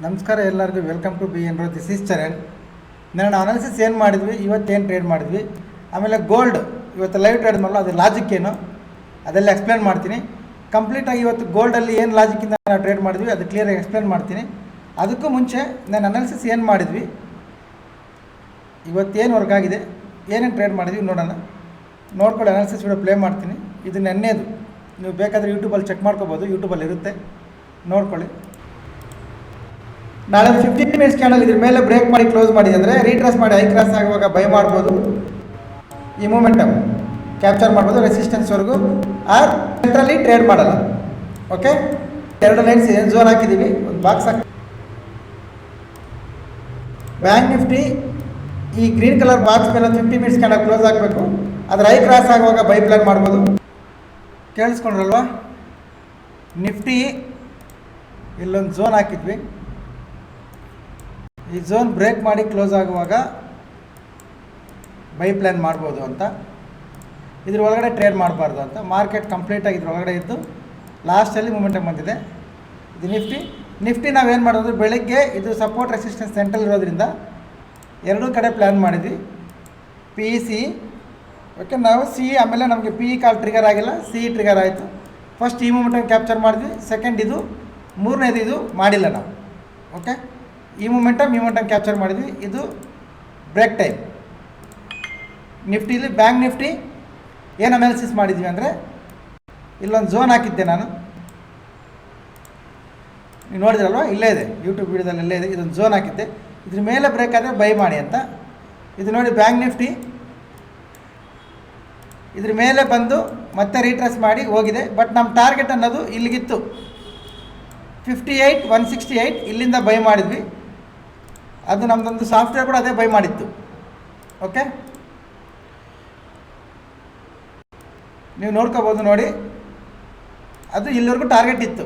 ನಮಸ್ಕಾರ ಎಲ್ಲರಿಗೂ welcome to B N row this is Charan. ನಾನು ಅನಾಲಿಸಿಸ್ ಏನು ಮಾಡಿದ್ವಿ, ಇವತ್ತೇನು ಟ್ರೇಡ್ ಮಾಡಿದ್ವಿ, ಆಮೇಲೆ ಗೋಲ್ಡ್ ಇವತ್ತು ಲೈವ್ ಟ್ರೇಡ್ ಮಾಡಲ್ಲ, ಅದು ಲಾಜಿಕ್ ಏನು ಅದೆಲ್ಲ ಎಕ್ಸ್ಪ್ಲೇನ್ ಮಾಡ್ತೀನಿ. ಕಂಪ್ಲೀಟಾಗಿ ಇವತ್ತು ಗೋಲ್ಡಲ್ಲಿ ಏನು ಲಾಜಿಕ್ಕಿಂದ ನಾವು ಟ್ರೇಡ್ ಮಾಡಿದ್ವಿ ಅದು ಕ್ಲಿಯರಾಗಿ ಎಕ್ಸ್ಪ್ಲೇನ್ ಮಾಡ್ತೀನಿ. ಅದಕ್ಕೂ ಮುಂಚೆ ನಾನು ಅನಾಲಿಸಿಸ್ ಏನು ಮಾಡಿದ್ವಿ, ಇವತ್ತೇನು ವರ್ಕ್ ಆಗಿದೆ, ಏನೇನು ಟ್ರೇಡ್ ಮಾಡಿದ್ವಿ ನೋಡೋಣ. ನೋಡ್ಕೊಳ್ಳಿ, ಅನಾಲಿಸಿಸ್ ವಿಡಿಯೋ ಪ್ಲೇ ಮಾಡ್ತೀನಿ. ಇದು ನೆನ್ನೆದು, ನೀವು ಬೇಕಾದರೆ ಯೂಟ್ಯೂಬಲ್ಲಿ ಚೆಕ್ ಮಾಡ್ಕೋಬೋದು, ಯೂಟ್ಯೂಬಲ್ಲಿ ಇರುತ್ತೆ, ನೋಡ್ಕೊಳ್ಳಿ. ನಾಳೆ 15 ಮಿನಿಟ್ಸ್ ಕ್ಯಾಂಡಲ್ ಇದ್ರ ಮೇಲೆ ಬ್ರೇಕ್ ಮಾಡಿ ಕ್ಲೋಸ್ ಮಾಡಿದೆ ಅಂದರೆ ರೀಟ್ರೇಸ್ ಮಾಡಿ ಹೈ ಕ್ರಾಸ್ ಆಗುವಾಗ ಬೈ ಮಾಡ್ಬೋದು. ಈ ಮೂಮೆಂಟಮ್ ಕ್ಯಾಪ್ಚರ್ ಮಾಡ್ಬೋದು ರೆಸಿಸ್ಟೆನ್ಸ್ವರೆಗೂ. ಆರ್ ಸೆಂಟ್ರಲ್ಲಿ ಟ್ರೇಡ್ ಮಾಡಲ್ಲ. ಓಕೆ, ಎರಡು ಲೈನ್ಸ್ ಏನು ಝೋನ್ ಹಾಕಿದ್ದೀವಿ, ಒಂದು ಬಾಕ್ಸ್ ಹಾಕಿ. ಬ್ಯಾಂಕ್ ನಿಫ್ಟಿ ಈ ಗ್ರೀನ್ ಕಲರ್ ಬಾಕ್ಸ್ ಮೇಲೆ 50 ಮಿನಿಟ್ಸ್ ಕ್ಯಾಂಡಲ್ ಕ್ಲೋಸ್ ಆಗಬೇಕು. ಅದ್ರ ಹೈ ಕ್ರಾಸ್ ಆಗುವಾಗ ಬೈ ಪ್ಲಾನ್ ಮಾಡ್ಬೋದು. ಕೇಳಿಸ್ಕೊಂಡ್ರಲ್ವಾ? ನಿಫ್ಟಿ ಇಲ್ಲೊಂದು ಝೋನ್ ಹಾಕಿದ್ವಿ, ಈ ಝೋನ್ ಬ್ರೇಕ್ ಮಾಡಿ ಕ್ಲೋಸ್ ಆಗುವಾಗ ಬೈ ಪ್ಲ್ಯಾನ್ ಮಾಡ್ಬೋದು ಅಂತ, ಇದ್ರ ಒಳಗಡೆ ಟ್ರೇಡ್ ಮಾಡಬಾರ್ದು ಅಂತ. ಮಾರ್ಕೆಟ್ ಕಂಪ್ಲೀಟಾಗಿ ಇದ್ರ ಒಳಗಡೆ ಇದ್ದು ಲಾಸ್ಟಲ್ಲಿ ಮೂಮೆಂಟಮ್ ಬಂದಿದೆ. ಇದು ನಿಫ್ಟಿ ನಾವೇನು ಮಾಡೋದು, ಬೆಳಗ್ಗೆ ಇದು ಸಪೋರ್ಟ್ ರೆಸಿಸ್ಟೆನ್ಸ್ ಸೆಂಟ್ರಲ್ ಇರೋದ್ರಿಂದ ಎರಡೂ ಕಡೆ ಪ್ಲ್ಯಾನ್ ಮಾಡಿದ್ವಿ. ಪಿ ಇ ಸಿ ಓಕೆ, ನಾವು ಸಿ ಆಮೇಲೆ ನಮಗೆ ಪಿ ಇ ಕಾಲ್ ಟ್ರಿಗರ್ ಆಗಿಲ್ಲ, ಸಿ ಟ್ರಿಗರ್ ಆಯಿತು. ಫಸ್ಟ್ ಈ ಮೂಮೆಂಟನ್ನು ಕ್ಯಾಪ್ಚರ್ ಮಾಡಿದ್ವಿ, ಸೆಕೆಂಡ್ ಇದು, ಮೂರನೇದು ಇದು ಮಾಡಿಲ್ಲ ನಾವು. ಓಕೆ, ಈ ಮೂಮೆಂಟಮ್ ಕ್ಯಾಪ್ಚರ್ ಮಾಡಿದ್ವಿ. ಇದು ಬ್ರೇಕ್ ಟೈಮ್. ನಿಫ್ಟಿಲಿ ಬ್ಯಾಂಕ್ ನಿಫ್ಟಿ ಏನು ಅನಾಲಿಸಿಸ್ ಮಾಡಿದ್ವಿ ಅಂದರೆ, ಇಲ್ಲೊಂದು ಝೋನ್ ಹಾಕಿದ್ದೆ ನಾನು, ನೀವು ನೋಡಿದ್ರಲ್ವ, ಇಲ್ಲೇ ಇದೆ, ಯೂಟ್ಯೂಬ್ ವಿಡಿಯೋದಲ್ಲಿ ಇಲ್ಲೇ ಇದೆ. ಇದೊಂದು ಝೋನ್ ಹಾಕಿದ್ದೆ, ಇದ್ರ ಮೇಲೆ ಬ್ರೇಕ್ ಆದರೆ ಬೈ ಮಾಡಿ ಅಂತ. ಇದು ನೋಡಿ ಬ್ಯಾಂಕ್ ನಿಫ್ಟಿ ಇದ್ರ ಮೇಲೆ ಬಂದು ಮತ್ತೆ ರೀಟ್ರೇಸ್ ಮಾಡಿ ಹೋಗಿದೆ. ಬಟ್ ನಮ್ಮ ಟಾರ್ಗೆಟ್ ಅನ್ನೋದು ಇಲ್ಲಿಗಿತ್ತು 58 168, ಇಲ್ಲಿಂದ ಬೈ ಮಾಡಿದ್ವಿ. ಅದು ನಮ್ಮದೊಂದು ಸಾಫ್ಟ್ವೇರ್ ಕೂಡ ಅದೇ ಬೈ ಮಾಡಿತ್ತು. ಓಕೆ, ನೀವು ನೋಡ್ಕೋಬೋದು ನೋಡಿ, ಅದು ಇಲ್ಲಿವರೆಗೂ ಟಾರ್ಗೆಟ್ ಇತ್ತು,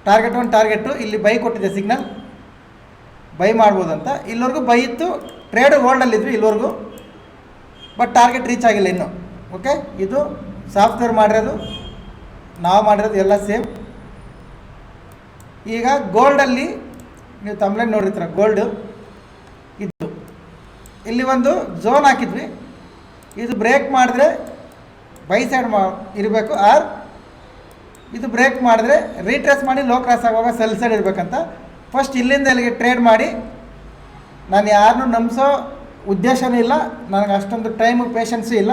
ಟಾರ್ಗೆಟು ಇಲ್ಲಿ ಬೈ ಕೊಟ್ಟಿದೆ ಸಿಗ್ನಲ್, ಬೈ ಮಾಡ್ಬೋದು ಅಂತ. ಇಲ್ಲಿವರೆಗೂ ಬೈ ಇತ್ತು, ಟ್ರೇಡ್ ಹೋಲ್ಡಲ್ಲಿದ್ವಿ ಇಲ್ಲಿವರೆಗೂ, ಬಟ್ ಟಾರ್ಗೆಟ್ ರೀಚ್ ಆಗಿಲ್ಲ ಇನ್ನೂ. ಓಕೆ, ಇದು ಸಾಫ್ಟ್ವೇರ್ ಮಾಡಿರೋದು, ನಾವು ಮಾಡಿರೋದು ಎಲ್ಲ ಸೇಮ್. ಈಗ ಗೋಲ್ಡಲ್ಲಿ ನೀವು ತಮ್ಲೈನ್ ನೋಡಿರ್ತೀರ, ಗೋಲ್ಡು ಇದ್ದು ಇಲ್ಲಿ ಒಂದು ಝೋನ್ ಹಾಕಿದ್ವಿ. ಇದು ಬ್ರೇಕ್ ಮಾಡಿದ್ರೆ ಬೈ ಸೈಡ್ ಇರಬೇಕು, ಆರ್ ಇದು ಬ್ರೇಕ್ ಮಾಡಿದ್ರೆ ರೀಟ್ರೇಸ್ ಮಾಡಿ ಲೋ ಕ್ರಾಸ್ ಆಗುವಾಗ ಸೆಲ್ ಸೈಡ್ ಇರಬೇಕಂತ. ಫಸ್ಟ್ ಇಲ್ಲಿಂದ ಇಲ್ಲಿಗೆ ಟ್ರೇಡ್ ಮಾಡಿ, ನಾನು ಯಾರನ್ನೂ ನಂಬಿಸೋ ಉದ್ದೇಶನೂ ಇಲ್ಲ, ನನಗೆ ಅಷ್ಟೊಂದು ಟೈಮು ಪೇಷನ್ಸು ಇಲ್ಲ.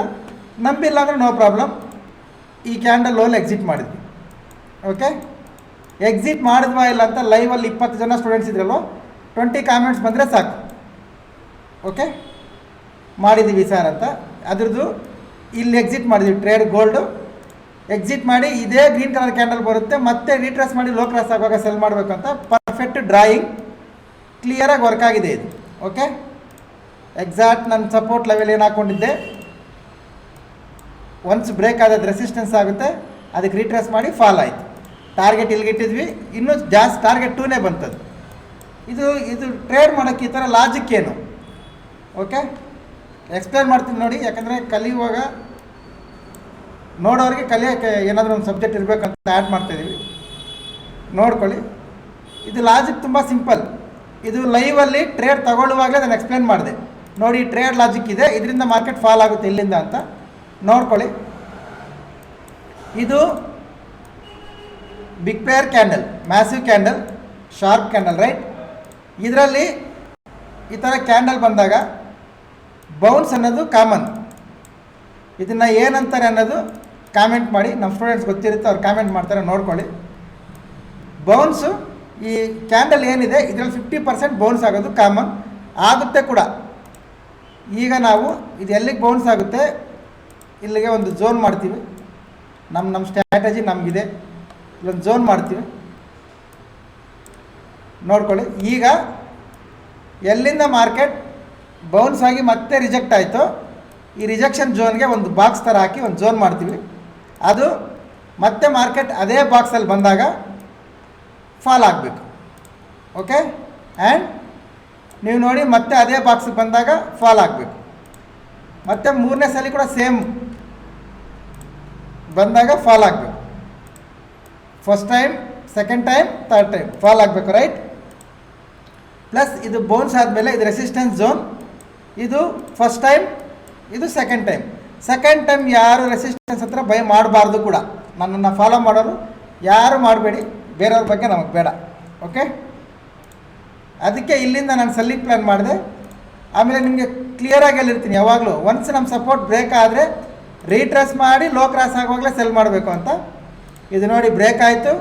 ನಂಬಿಲ್ಲ ಅಂದರೆ ನೋ ಪ್ರಾಬ್ಲಮ್. ಈ ಕ್ಯಾಂಡಲ್ ಲೋಲ್ ಎಕ್ಸಿಟ್ ಮಾಡಿದ್ವಿ. ಓಕೆ, ಎಕ್ಸಿಟ್ ಮಾಡಿದ್ವಾ ಇಲ್ಲ ಅಂತ ಲೈವಲ್ಲಿ 20 ಜನ ಸ್ಟೂಡೆಂಟ್ಸ್ ಇದ್ರಲ್ವ, 20 ಕಾಮೆಂಟ್ಸ್ ಬಂದರೆ ಸಾಕು. ಓಕೆ, ಮಾಡಿದ್ದೀವಿ ಸರ್ ಅಂತ. ಅದ್ರದ್ದು ಇಲ್ಲಿ ಎಕ್ಸಿಟ್ ಮಾಡಿದ್ವಿ, ಟ್ರೇಡ್ ಗೋಲ್ಡು ಎಕ್ಸಿಟ್ ಮಾಡಿ ಇದೇ ಗ್ರೀನ್ ಕಲರ್ ಕ್ಯಾಂಡಲ್ ಬರುತ್ತೆ, ಮತ್ತೆ ರೀಟ್ರೇಸ್ ಮಾಡಿ ಲೋ ಕ್ರಾಸ್ ಆಗುವಾಗ ಸೆಲ್ ಮಾಡಬೇಕು ಅಂತ. ಪರ್ಫೆಕ್ಟ್ ಡ್ರಾಯಿಂಗ್, ಕ್ಲಿಯರಾಗಿ ವರ್ಕ್ ಆಗಿದೆ ಇದು. ಓಕೆ, ಎಕ್ಸಾಕ್ಟ್ ನನ್ನ ಸಪೋರ್ಟ್ ಲೆವೆಲ್ ಏನು ಹಾಕ್ಕೊಂಡಿದ್ದೆ, ಒನ್ಸ್ ಬ್ರೇಕ್ ಆದದ್ದು ರೆಸಿಸ್ಟೆನ್ಸ್ ಆಗುತ್ತೆ, ಅದಕ್ಕೆ ರೀಟ್ರೇಸ್ ಮಾಡಿ ಫಾಲ್ ಆಯಿತು. ಟಾರ್ಗೆಟ್ ಇಲ್ಲಿಗಿಟ್ಟಿದ್ವಿ, ಇನ್ನೂ ಜಾಸ್ತಿ ಟಾರ್ಗೆಟ್ 2ನೇ ಬಂತದ್ದು. ಇದು ಟ್ರೇಡ್ ಮಾಡೋಕ್ಕೆ ಈ ಥರ ಲಾಜಿಕ್ ಏನು? ಓಕೆ, ಎಕ್ಸ್ಪ್ಲೇನ್ ಮಾಡ್ತೀನಿ ನೋಡಿ, ಯಾಕಂದರೆ ಕಲಿಯುವಾಗ ನೋಡೋರಿಗೆ ಕಲಿಯೋಕ್ಕೆ ಏನಾದರೂ ಒಂದು ಸಬ್ಜೆಕ್ಟ್ ಇರಬೇಕಂತ ಆ್ಯಡ್ ಮಾಡ್ತಾಯಿದ್ದೀವಿ, ನೋಡ್ಕೊಳ್ಳಿ. ಇದು ಲಾಜಿಕ್ ತುಂಬ ಸಿಂಪಲ್. ಇದು ಲೈವಲ್ಲಿ ಟ್ರೇಡ್ ತಗೊಳ್ಳುವಾಗಲೇ ನಾನು ಎಕ್ಸ್ಪ್ಲೇನ್ ಮಾಡಿದೆ ನೋಡಿ, ಟ್ರೇಡ್ ಲಾಜಿಕ್ ಇದೆ, ಇದರಿಂದ ಮಾರ್ಕೆಟ್ ಫಾಲ್ ಆಗುತ್ತೆ ಇಲ್ಲಿಂದ ಅಂತ ನೋಡ್ಕೊಳ್ಳಿ. ಇದು big bear candle, massive candle, sharp candle, right? ಇದರಲ್ಲಿ ಈ ಥರ ಕ್ಯಾಂಡಲ್ ಬಂದಾಗ ಬೌನ್ಸ್ ಅನ್ನೋದು ಕಾಮನ್. ಇದನ್ನು ಏನಂತಾರೆ ಅನ್ನೋದು ಕಾಮೆಂಟ್ ಮಾಡಿ, ನಮ್ಮ ಸ್ಟೂಡೆಂಟ್ಸ್ ಗೊತ್ತಿರುತ್ತೆ, ಅವ್ರು ಕಾಮೆಂಟ್ ಮಾಡ್ತಾರೆ, ನೋಡ್ಕೊಳ್ಳಿ. ಬೌನ್ಸು ಈ ಕ್ಯಾಂಡಲ್ ಏನಿದೆ ಇದರಲ್ಲಿ 50% ಬೌನ್ಸ್ ಆಗೋದು ಕಾಮನ್, ಆಗುತ್ತೆ ಕೂಡ. ಈಗ ನಾವು ಇದು ಎಲ್ಲಿಗೆ ಬೌನ್ಸ್ ಆಗುತ್ತೆ, ಇಲ್ಲಿಗೆ ಒಂದು ಝೋನ್ ಮಾಡ್ತೀವಿ. ನಮ್ಮ ಸ್ಟ್ರಾಟಜಿ ನಮಗಿದೆ, ಇಲ್ಲೊಂದು ಝೋನ್ ಮಾಡ್ತೀವಿ, ನೋಡ್ಕೊಳ್ಳಿ. ಈಗ ಎಲ್ಲಿಂದ ಮಾರ್ಕೆಟ್ ಬೌನ್ಸ್ ಆಗಿ ಮತ್ತೆ ರಿಜೆಕ್ಟ್ ಆಯಿತು, ಈ ರಿಜೆಕ್ಷನ್ ಝೋನ್ಗೆ ಒಂದು ಬಾಕ್ಸ್ ಥರ ಹಾಕಿ ಒಂದು ಝೋನ್ ಮಾಡ್ತೀವಿ. ಅದು ಮತ್ತೆ ಮಾರ್ಕೆಟ್ ಅದೇ ಬಾಕ್ಸಲ್ಲಿ ಬಂದಾಗ ಫಾಲ್ ಆಗಬೇಕು. ಓಕೆ, ಆ್ಯಂಡ್ ನೀವು ನೋಡಿ ಮತ್ತೆ ಅದೇ ಬಾಕ್ಸಿಗೆ ಬಂದಾಗ ಫಾಲ್ ಆಗಬೇಕು. ಮತ್ತು 3ನೇ ಸಲ ಕೂಡ ಸೇಮ್ ಬಂದಾಗ ಫಾಲ್ ಆಗಬೇಕು. First time, second time, third time fall ಆಗಬೇಕು, ರೈಟ್? ಪ್ಲಸ್ ಇದು ಬೌನ್ಸ್ ಆದಮೇಲೆ ಇದು ರೆಸಿಸ್ಟೆನ್ಸ್ ಝೋನ್, ಇದು ಫಸ್ಟ್ ಟೈಮ್, ಇದು ಸೆಕೆಂಡ್ ಟೈಮ್ ಯಾರು ರೆಸಿಸ್ಟೆನ್ಸ್ ಹತ್ರ ಬೈ ಮಾಡಬಾರ್ದು ಕೂಡ. ನನ್ನನ್ನು ಫಾಲೋ ಮಾಡೋರು ಯಾರು ಮಾಡಬೇಡಿ, ಬೇರೆಯವ್ರ ಬಗ್ಗೆ ನಮಗೆ ಬೇಡ. ಓಕೆ, ಅದಕ್ಕೆ ಇಲ್ಲಿಂದ ನಾನು ಸೆಲ್ಲಿಂಗ್ ಪ್ಲ್ಯಾನ್ ಮಾಡಿದೆ. ಆಮೇಲೆ ನಿಮಗೆ ಕ್ಲಿಯರಾಗಿ ಹೇಳಿರ್ತೀನಿ ಯಾವಾಗಲೂ, ಒನ್ಸ್ ನಮ್ಮ ಸಪೋರ್ಟ್ ಬ್ರೇಕ್ ಆದರೆ ರೀಟ್ರೇಸ್ ಮಾಡಿ ಲೋ ಕ್ರಾಸ್ ಆಗುವಾಗಲೇ ಸೆಲ್ ಮಾಡಬೇಕು ಅಂತ. ಇದು ನೋಡಿ ಬ್ರೇಕ್ ಆಯಿತು,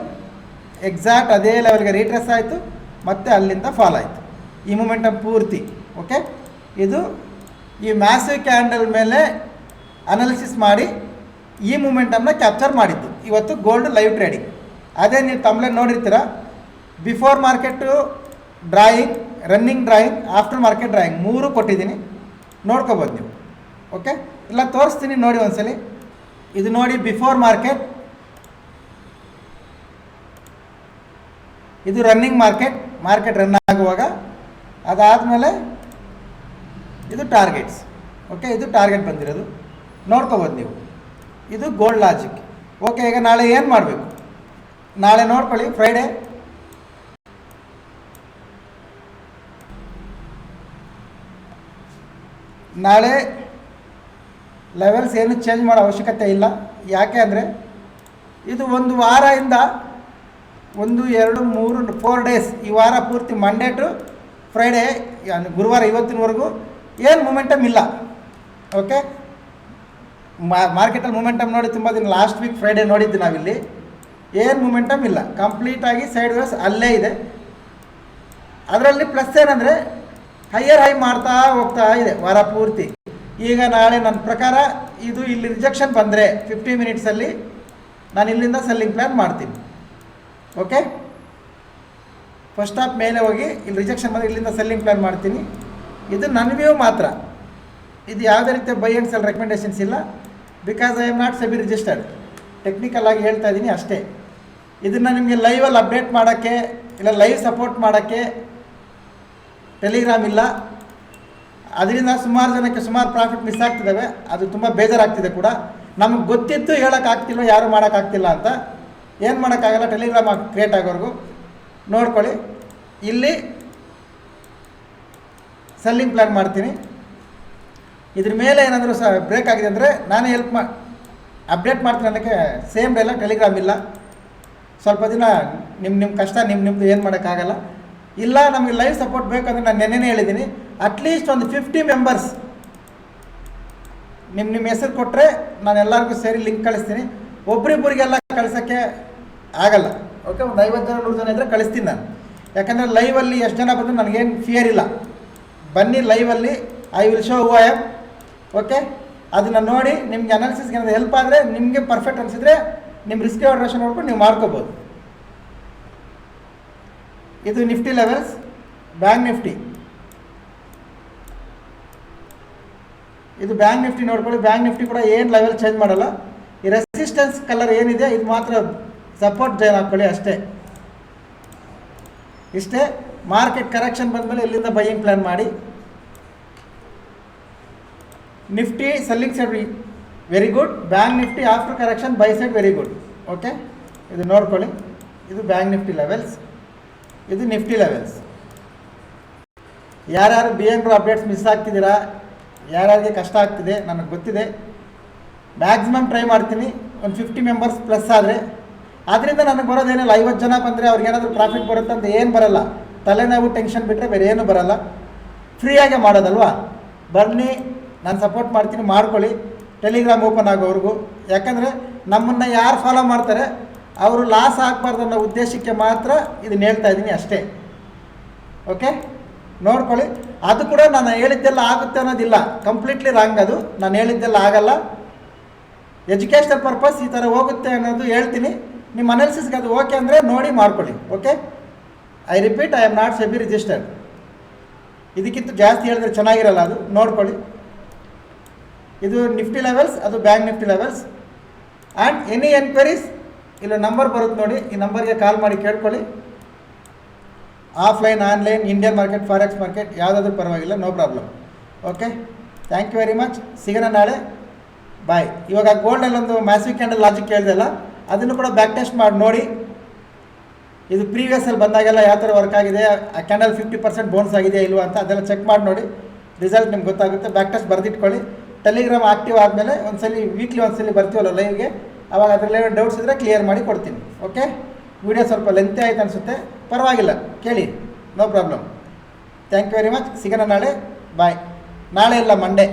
ಎಕ್ಸಾಕ್ಟ್ ಅದೇ ಲೆವೆಲ್ಗೆ ರೀಟ್ರೇಸ್ ಆಯಿತು, ಮತ್ತು ಅಲ್ಲಿಂದ ಫಾಲ್ ಆಯಿತು ಈ ಮೂಮೆಂಟಮ್ ಪೂರ್ತಿ. ಓಕೆ, ಇದು ಈ ಮ್ಯಾಸಿವ್ ಕ್ಯಾಂಡಲ್ ಮೇಲೆ ಅನಾಲಿಸಿಸ್ ಮಾಡಿ ಈ ಮೂಮೆಂಟಮ್ನ ಕ್ಯಾಪ್ಚರ್ ಮಾಡಿದ್ದು ಇವತ್ತು ಗೋಲ್ಡ್ ಲೈವ್ ಟ್ರೇಡಿಂಗ್. ಅದೇ ನೀವು ತಮ್ಮಲೆ ನೋಡಿರ್ತೀರ, before market drawing, running drawing, after market drawing 3 ಕೊಟ್ಟಿದ್ದೀನಿ, ನೋಡ್ಕೋಬೋದು ನೀವು. ಓಕೆ, ಇಲ್ಲ ತೋರಿಸ್ತೀನಿ ನೋಡಿ ಒಂದ್ಸಲಿ. ಇದು ನೋಡಿ ಬಿಫೋರ್ ಮಾರ್ಕೆಟ್, ಇದು ರನ್ನಿಂಗ್ ಮಾರ್ಕೆಟ್ ರನ್ ಆಗುವಾಗ, ಅದಾದಮೇಲೆ ಇದು ಟಾರ್ಗೆಟ್ಸ್. ಓಕೆ, ಇದು ಟಾರ್ಗೆಟ್ ಬಂದಿರೋದು ನೋಡ್ಕೋಬೋದು ನೀವು. ಇದು ಗೋಲ್ಡ್ ಲಾಜಿಕ್. ಓಕೆ, ಈಗ ನಾಳೆ ಏನು ಮಾಡಬೇಕು, ನಾಳೆ ನೋಡ್ಕೊಳ್ಳಿ, ಫ್ರೈಡೇ. ನಾಳೆ ಲೆವೆಲ್ಸ್ ಏನು ಚೇಂಜ್ ಮಾಡೋ ಅವಶ್ಯಕತೆ ಇಲ್ಲ. ಯಾಕೆ ಅಂದರೆ ಇದು ಒಂದು ವಾರದಿಂದ 1, 2, 3, 4 ಡೇಸ್, ಈ ವಾರ ಪೂರ್ತಿ ಮಂಡೇ ಟು ಫ್ರೈಡೇ, ಗುರುವಾರ ಇವತ್ತಿನವರೆಗೂ ಏನು ಮೂಮೆಂಟಮ್ ಇಲ್ಲ. ಓಕೆ, ಮಾರ್ಕೆಟಲ್ಲಿ ಮೂಮೆಂಟಮ್ ನೋಡಿ ತುಂಬ ದಿನ, ಲಾಸ್ಟ್ ವೀಕ್ ಫ್ರೈಡೇ ನೋಡಿದ್ದು ನಾವಿಲ್ಲಿ, ಏನು ಮೂಮೆಂಟಮ್ ಇಲ್ಲ, ಕಂಪ್ಲೀಟಾಗಿ ಸೈಡ್ ವೇಸ್ ಅಲ್ಲೇ ಇದೆ. ಅದರಲ್ಲಿ ಪ್ಲಸ್ ಏನಂದರೆ ಹೈಯರ್ ಹೈ ಮಾಡ್ತಾ ಹೋಗ್ತಾ ಇದೆ ವಾರ ಪೂರ್ತಿ. ಈಗ ನಾಳೆ ನನ್ನ ಪ್ರಕಾರ ಇದು ಇಲ್ಲಿ ರಿಜೆಕ್ಷನ್ ಬಂದರೆ 50 ಮಿನಿಟ್ಸಲ್ಲಿ ನಾನು ಇಲ್ಲಿಂದ ಸೆಲ್ಲಿಂಗ್ ಪ್ಲ್ಯಾನ್ ಮಾಡ್ತೀನಿ. ಓಕೆ, ಫಸ್ಟ್ ಹಾಫ್ ಮೇಲೆ ಹೋಗಿ ಇಲ್ಲಿ ರಿಜೆಕ್ಷನ್ ಬಂದರೆ ಇಲ್ಲಿಂದ ಸೆಲ್ಲಿಂಗ್ ಪ್ಲ್ಯಾನ್ ಮಾಡ್ತೀನಿ. ಇದು ನನ್ನ ವ್ಯೂ ಮಾತ್ರ, ಇದು ಯಾವುದೇ ರೀತಿಯ ಬೈ ಆ್ಯಂಡ್ ಸೆಲ್ ರೆಕಮೆಂಡೇಷನ್ಸ್ ಇಲ್ಲ. Because I am not SEBI registered, technical ಆಗಿ ಹೇಳ್ತಾ ಇದ್ದೀನಿ ಅಷ್ಟೇ. ಇದನ್ನು ನಿಮಗೆ ಲೈವಲ್ಲಿ ಅಪ್ಡೇಟ್ ಮಾಡೋಕ್ಕೆ, ಇಲ್ಲ ಲೈವ್ ಸಪೋರ್ಟ್ ಮಾಡೋಕ್ಕೆ ಟೆಲಿಗ್ರಾಮ್ ಇಲ್ಲ. ಅದರಿಂದ ಸುಮಾರು ಜನಕ್ಕೆ ಸುಮಾರು ಪ್ರಾಫಿಟ್ ಮಿಸ್ ಆಗ್ತಿದ್ದಾವೆ. ಅದು ತುಂಬ ಬೇಜಾರಾಗ್ತಿದೆ ಕೂಡ. ನಮಗೆ ಗೊತ್ತಿದ್ದು ಹೇಳೋಕ್ಕಾಗ್ತಿಲ್ಲ, ಯಾರು ಮಾಡೋಕ್ಕಾಗ್ತಿಲ್ಲ ಅಂತ. ಏನು ಮಾಡೋಕ್ಕಾಗಲ್ಲ, ಟೆಲಿಗ್ರಾಮ್ ಕ್ರಿಯೇಟ್ ಆಗೋವರೆಗೂ ನೋಡ್ಕೊಳ್ಳಿ. ಇಲ್ಲಿ ಸೆಲ್ಲಿಂಗ್ ಪ್ಲ್ಯಾನ್ ಮಾಡ್ತೀನಿ. ಇದ್ರ ಮೇಲೆ ಏನಾದರೂ ಬ್ರೇಕ್ ಆಗಿದೆ ಅಂದರೆ ನಾನೇ ಅಪ್ಡೇಟ್ ಮಾಡ್ತೀನಿ. ಅನ್ನೋಕ್ಕೆ ಸೇಮ್ ಡೇ ಎಲ್ಲ ಟೆಲಿಗ್ರಾಮ್ ಇಲ್ಲ. ಸ್ವಲ್ಪ ದಿನ ನಿಮ್ಮ ಕಷ್ಟ ನಿಮ್ಮದು ಏನು ಮಾಡೋಕ್ಕಾಗಲ್ಲ. ಇಲ್ಲ ನಮಗೆ ಲೈವ್ ಸಪೋರ್ಟ್ ಬೇಕಂದರೆ ನಾನು ನೆನ್ನೆನೇ ಹೇಳಿದ್ದೀನಿ, ಅಟ್ಲೀಸ್ಟ್ ಒಂದು 50 ಮೆಂಬರ್ಸ್ ನಿಮ್ಮ ಹೆಸರು ಕೊಟ್ಟರೆ ನಾನು ಎಲ್ಲರಿಗೂ ಸೇರಿ ಲಿಂಕ್ ಕಳಿಸ್ತೀನಿ. ಒಬ್ರಿಬ್ಬರಿಗೆಲ್ಲ ಕಳ್ಸೋಕ್ಕೆ ಆಗಲ್ಲ. ಓಕೆ, ಒಂದು 50 ಜನ 100 ಜನ ಇದ್ದರೆ ಕಳಿಸ್ತೀನಿ ನಾನು. ಯಾಕಂದರೆ ಲೈವಲ್ಲಿ ಎಷ್ಟು ಜನ ಬಂದರೂ ನನಗೇನು ಫಿಯರ್ ಇಲ್ಲ. ಬನ್ನಿ ಲೈವಲ್ಲಿ, I will show who I am. Okay, ಅದನ್ನು ನೋಡಿ ನಿಮಗೆ ಅನಾಲಿಸಿಸ್ಗೆ ಏನಾದರೂ ಹೆಲ್ಪ್ ಆದರೆ, ನಿಮಗೆ ಪರ್ಫೆಕ್ಟ್ ಅನಿಸಿದರೆ ನಿಮ್ಮ ರಿಸ್ಕ್ ರಿವಾರ್ಡ್ ನೋಡ್ಕೊಂಡು ನೀವು ಮಾಡ್ಕೋಬೋದು. ಇದು ನಿಫ್ಟಿ ಲೆವೆಲ್ಸ್, ಬ್ಯಾಂಕ್ ನಿಫ್ಟಿ. ಇದು ಬ್ಯಾಂಕ್ ನಿಫ್ಟಿ ನೋಡ್ಕೊಳ್ಳಿ. ಬ್ಯಾಂಕ್ ನಿಫ್ಟಿ ಕೂಡ ಏನು ಲೆವೆಲ್ ಚೇಂಜ್ ಮಾಡಲ್ಲ. ಈ ರೆಸಿಸ್ಟೆನ್ಸ್ ಕಲರ್ ಏನಿದೆ ಇದು ಮಾತ್ರ ಸಪೋರ್ಟ್ ಜಾಯ್ನ್ ಹಾಕ್ಕೊಳ್ಳಿ ಅಷ್ಟೇ. ಇಷ್ಟೇ. ಮಾರ್ಕೆಟ್ ಕರೆಕ್ಷನ್ ಬಂದಮೇಲೆ ಇಲ್ಲಿಂದ ಬೈಯಿಂಗ್ ಪ್ಲ್ಯಾನ್ ಮಾಡಿ. Nifty selling side very good, bank Nifty after correction by side very good. Okay, ಇದು ನೋಡ್ಕೊಳ್ಳಿ. ಇದು ಬ್ಯಾಂಕ್ ನಿಫ್ಟಿ ಲೆವೆಲ್ಸ್, ಇದು ನಿಫ್ಟಿ ಲೆವೆಲ್ಸ್. ಯಾರ್ಯಾರು BNB ಅಪ್ಡೇಟ್ಸ್ ಮಿಸ್ ಆಗ್ತಿದ್ದೀರಾ, ಯಾರ್ಯಾರಿಗೆ ಕಷ್ಟ ಆಗ್ತಿದೆ ನನಗೆ ಗೊತ್ತಿದೆ. ಮ್ಯಾಕ್ಸಿಮಮ್ ಟ್ರೈ ಮಾಡ್ತೀನಿ ಒಂದು 50 ಮೆಂಬರ್ಸ್ ಪ್ಲಸ್ ಆದರೆ. ಆದ್ದರಿಂದ ನನಗೆ ಬರೋದೇನಿಲ್ಲ, 50 ಜನ ಬಂದರೆ ಅವ್ರಿಗೇನಾದರೂ ಪ್ರಾಫಿಟ್ ಬರುತ್ತೆ ಅಂತ ಏನು ಬರಲ್ಲ. ತಲೆನೋವು ಟೆನ್ಷನ್ ಬಿಟ್ಟರೆ ಬೇರೆ ಏನೂ ಬರಲ್ಲ. ಫ್ರೀಯಾಗೆ ಮಾಡೋದಲ್ವಾ. ಬನ್ನಿ, ನಾನು ಸಪೋರ್ಟ್ ಮಾಡ್ತೀನಿ, ಮಾಡ್ಕೊಳ್ಳಿ ಟೆಲಿಗ್ರಾಮ್ ಓಪನ್ ಆಗೋವರೆಗೂ. ಯಾಕಂದರೆ ನಮ್ಮನ್ನು ಯಾರು ಫಾಲೋ ಮಾಡ್ತಾರೆ ಅವರು ಲಾಸ್ ಆಗಬಾರ್ದು ಅನ್ನೋ ಉದ್ದೇಶಕ್ಕೆ ಮಾತ್ರ ಇದನ್ನು ಹೇಳ್ತಾ ಇದ್ದೀನಿ ಅಷ್ಟೇ. ಓಕೆ, ನೋಡ್ಕೊಳ್ಳಿ. ಅದು ಕೂಡ ನಾನು ಹೇಳಿದ್ದೆಲ್ಲ ಆಗುತ್ತೆ ಅನ್ನೋದಿಲ್ಲ, ಕಂಪ್ಲೀಟ್ಲಿ ರಾಂಗ್. ಅದು ನಾನು ಹೇಳಿದ್ದೆಲ್ಲ ಆಗಲ್ಲ. ಎಜುಕೇಷನಲ್ ಪರ್ಪಸ್ ಈ ಥರ ಹೋಗುತ್ತೆ ಅನ್ನೋದು ಹೇಳ್ತೀನಿ. ನಿಮ್ಮ ಅನಾಲಿಸಿಸ್ಗೆ ಅದು ಓಕೆ ಅಂದರೆ ನೋಡಿ ಮಾಡ್ಕೊಳ್ಳಿ. Okay, I repeat, I am not SEBI registered. ಇದಕ್ಕಿಂತ ಜಾಸ್ತಿ ಹೇಳಿದ್ರೆ ಚೆನ್ನಾಗಿರಲ್ಲ. ಅದು ನೋಡ್ಕೊಳ್ಳಿ. ಇದು ನಿಫ್ಟಿ ಲೆವೆಲ್ಸ್, ಅದು bank Nifty levels. And any enquiries ಇಲ್ಲ ನಂಬರ್ ಬರುತ್ತೆ ನೋಡಿ, ಈ ನಂಬರ್ಗೆ ಕಾಲ್ ಮಾಡಿ ಕೇಳ್ಕೊಳ್ಳಿ. Offline, online, Indian market, forex market ಯಾವುದಾದ್ರೂ ಪರವಾಗಿಲ್ಲ, no problem. Okay, thank you very much. ಸಿಗೋಣ ನಾಳೆ. ಬಾಯ್. ಇವಾಗ ಗೋಲ್ಡಲ್ಲಿ ಒಂದು ಮ್ಯಾಸಿವ್ ಕ್ಯಾಂಡಲ್ ಲಾಜಿಕ್ ಕೇಳಿದೆಲ್ಲ, ಅದನ್ನು ಕೂಡ ಬ್ಯಾಕ್ ಟೆಸ್ಟ್ ಮಾಡಿ ನೋಡಿ. ಇದು ಪ್ರೀವಿಯಸ್ಸಲ್ಲಿ ಬಂದಾಗೆಲ್ಲ ಯಾವ ಥರ ವರ್ಕ್ ಆಗಿದೆ, ಆ ಕ್ಯಾಂಡಲ್ 50% ಬೋನ್ಸ್ ಆಗಿದೆಯಾ ಇಲ್ವಾ ಅಂತ ಅದೆಲ್ಲ ಚೆಕ್ ಮಾಡಿ ನೋಡಿ. ರಿಸಲ್ಟ್ ನಿಮ್ಗೆ ಗೊತ್ತಾಗುತ್ತೆ. ಬ್ಯಾಕ್ ಟೆಸ್ಟ್ ಬರೆದಿಟ್ಕೊಳ್ಳಿ. ಟೆಲಿಗ್ರಾಮ್ ಆಕ್ಟಿವ್ ಆದಮೇಲೆ ಒಂದ್ಸಲಿ ವೀಕ್ಲಿ ಒಂದ್ಸಲಿ ಬರ್ತೀವಲ್ಲ ಲೈವ್ಗೆ, ಅವಾಗ ಅದರಲ್ಲಿ ಏನೋ ಡೌಟ್ಸ್ ಇದ್ದರೆ ಕ್ಲಿಯರ್ ಮಾಡಿ ಕೊಡ್ತೀನಿ. ಓಕೆ, ವಿಡಿಯೋ ಸ್ವಲ್ಪ ಲೆಂತಿ ಆಯ್ತು ಅನಿಸುತ್ತೆ, ಪರವಾಗಿಲ್ಲ ಕೇಳಿ, no problem. Thank you very much. ಸಿಗೋಣ ನಾಳೆ. ಬಾಯ್. ನಾಳೆ ಇಲ್ಲ, ಮಂಡೇ.